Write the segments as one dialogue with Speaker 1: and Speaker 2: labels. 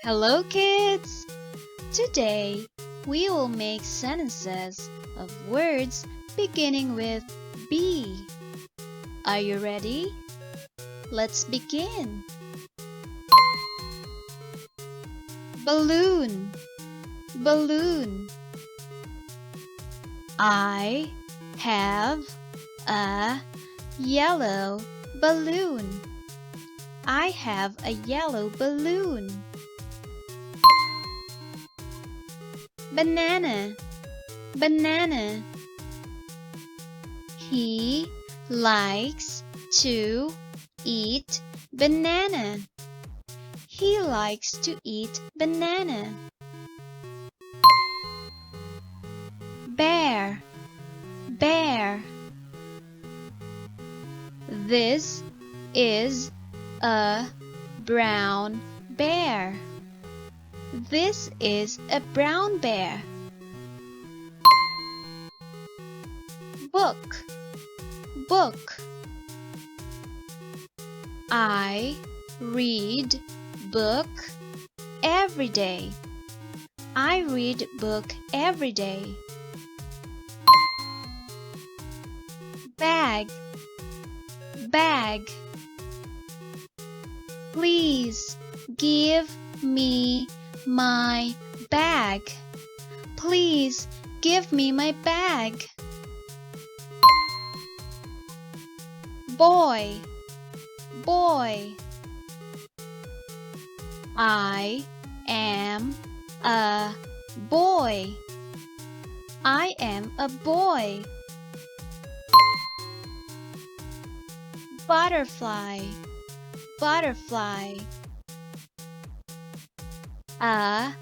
Speaker 1: Hello, kids! Today, we will make sentences of words beginning with B. Are you ready? Let's begin. Balloon, balloon. I have a yellow balloon. I have a yellow balloon. Banana, banana. He likes to eat banana. He likes to eat banana. Bear, bear. This is a brown bear. This is a brown bear. Book, book. I read book every day. I read book every day. Bag, bag. Please give me my bag. Please give me my bag. Boy, boy. I am a boy. I am a boy. Butterfly, butterfly. A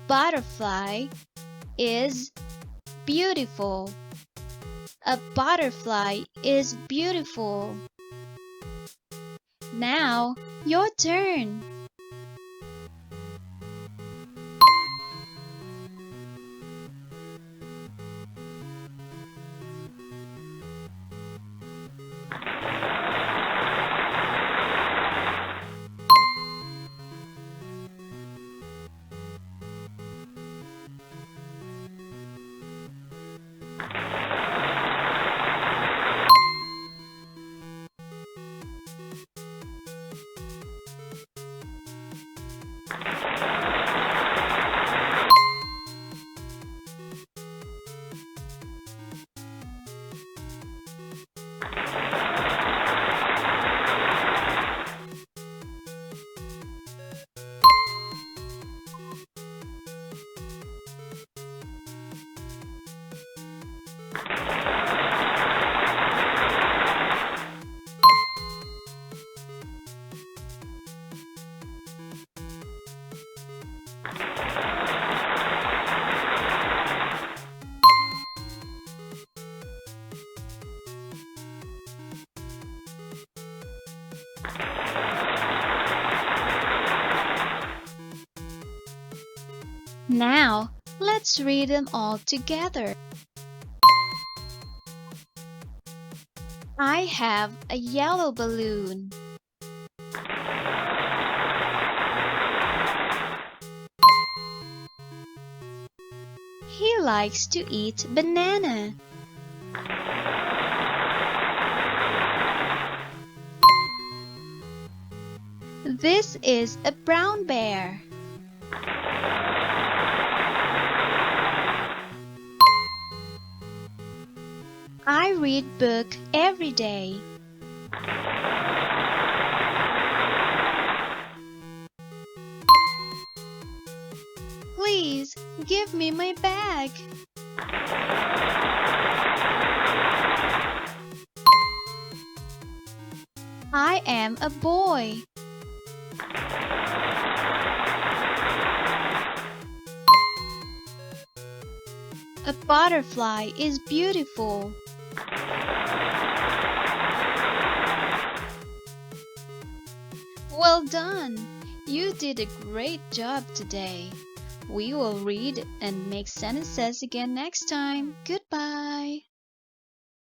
Speaker 1: butterfly is beautiful. A butterfly is beautiful. Now, your turn. Now, let's read them all together. I have a yellow balloon. He likes to eat banana. This is a brown bear. I read book every day. Please give me my bag. I am a boy. A butterfly is beautiful. Well done! You did a great job today. We will read and make sentences again next time. Goodbye.